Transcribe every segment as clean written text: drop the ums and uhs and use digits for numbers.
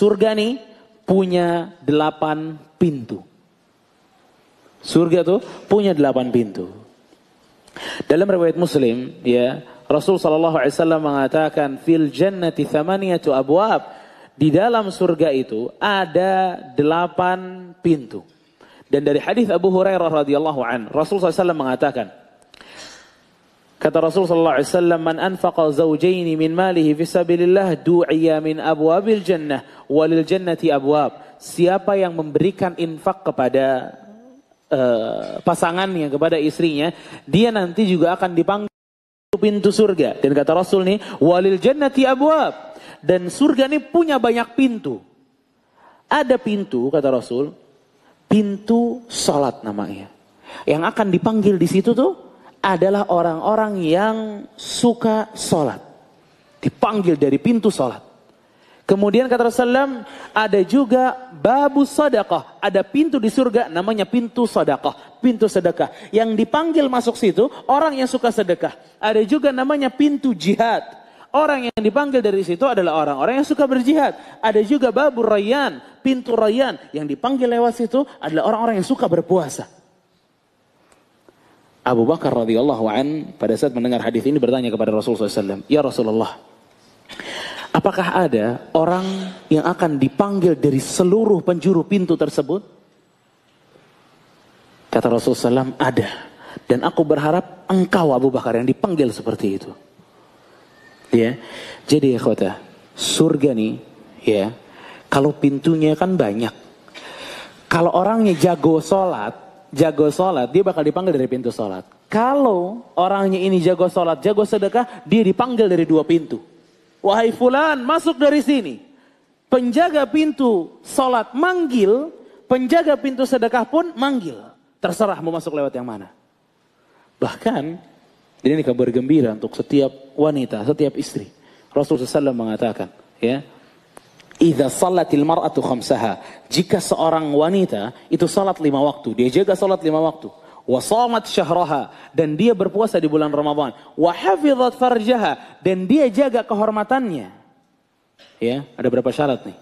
surga nih punya 8 pintu. Surga tuh punya 8 pintu. Dalam riwayat Muslim, ya, Rasul sallallahu alaihi wasallam mengatakan fil jannati 8 abwab. Di dalam surga itu ada 8 pintu. Dan dari hadis Abu Hurairah radhiyallahu an, Rasul sallallahu alaihi wasallam mengatakan, kata Rasul sallallahu alaihi wasallam, "Man anfaqa zawjaini min malihi fi sabilillah du'iya min abwabil jannah walil jannati abwab." Siapa yang memberikan infak kepada pasangannya, kepada istrinya, dia nanti juga akan dipanggil pintu surga. Dan kata Rasul nih, walil jannati abwab. Dan surga ini punya banyak pintu. Ada pintu, kata Rasul, pintu salat namanya. Yang akan dipanggil di situ tuh adalah orang-orang yang suka salat. Dipanggil dari pintu salat. Kemudian kata Rasulullah, ada juga babu sadaqah. Ada pintu di surga namanya pintu sadaqah. Pintu sedekah. Yang dipanggil masuk situ orang yang suka sedekah. Ada juga namanya pintu jihad. Orang yang dipanggil dari situ adalah orang-orang yang suka berjihad. Ada juga babu rayyan. Pintu rayyan. Yang dipanggil lewat situ adalah orang-orang yang suka berpuasa. Abu Bakar radhiyallahu an pada saat mendengar hadis ini bertanya kepada Rasulullah SAW. Ya Rasulullah, apakah ada orang yang akan dipanggil dari seluruh penjuru pintu tersebut? Kata Rasulullah SAW, ada. Dan aku berharap engkau Abu Bakar yang dipanggil seperti itu. Ya, jadi ya khotbah, surga nih, ya, kalau pintunya kan banyak. Kalau orangnya jago sholat, dia bakal dipanggil dari pintu sholat. Kalau orangnya ini jago sholat, jago sedekah, dia dipanggil dari 2 pintu. Wahai fulan, masuk dari sini. Penjaga pintu sholat manggil, penjaga pintu sedekah pun manggil. Terserah mau masuk lewat yang mana. Bahkan, ini kabar gembira untuk setiap wanita, setiap istri. Rasulullah SAW mengatakan, ya, idza salatil mar'atu khamsaha, jika seorang wanita itu salat 5 waktu, dia jaga salat 5 waktu, wa shamat syahraha, dan dia berpuasa di bulan Ramadan, wa hafizat farjaha, dan dia jaga kehormatannya. Ya, ada berapa syarat nih?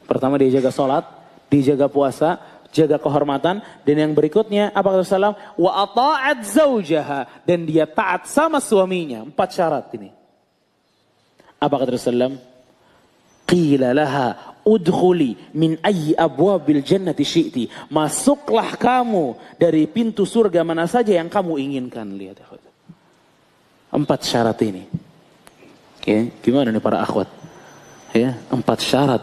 Pertama dia jaga salat, dia jaga puasa, jaga kehormatan, dan yang berikutnya apa kata Rasulullah? Wa ata'at zaujaha, dan dia taat sama suaminya. 4 syarat ini. Apa kata Rasulullah? Qila laha udkhuli min ayyi abwabil jannati syi'ti. Masuklah kamu dari pintu surga mana saja yang kamu inginkan. Lihat ya. 4 syarat ini. Ya, gimana nih para akhwat? Ya, 4 syarat.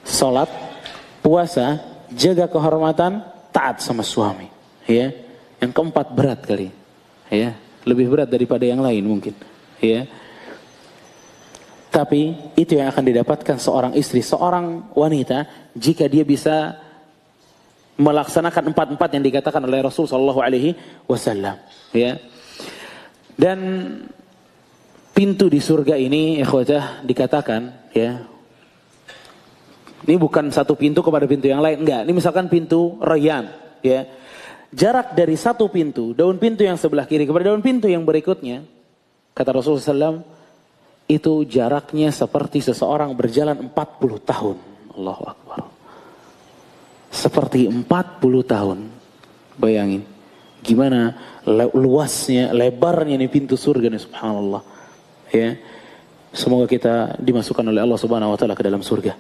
Salat, puasa, jaga kehormatan, taat sama suami. Ya, yang keempat berat kali. Ya, lebih berat daripada yang lain mungkin. Ya, tapi itu yang akan didapatkan seorang istri, seorang wanita, jika dia bisa melaksanakan 4 yang dikatakan oleh Rasul Shallallahu Alaihi Wasallam. Ya, dan pintu di surga ini, ikhwatah, dikatakan, ya. Ini bukan satu pintu kepada pintu yang lain, enggak. Ini misalkan pintu rayyan, ya. Jarak dari satu pintu, daun pintu yang sebelah kiri kepada daun pintu yang berikutnya, kata Rasulullah SAW, itu jaraknya seperti seseorang berjalan 40 tahun. Allahu Akbar. Seperti 40 tahun. Bayangin, gimana luasnya, lebarnya nih pintu surga nih, subhanallah. Ya. Semoga kita dimasukkan oleh Allah Subhanahu wa taala ke dalam surga.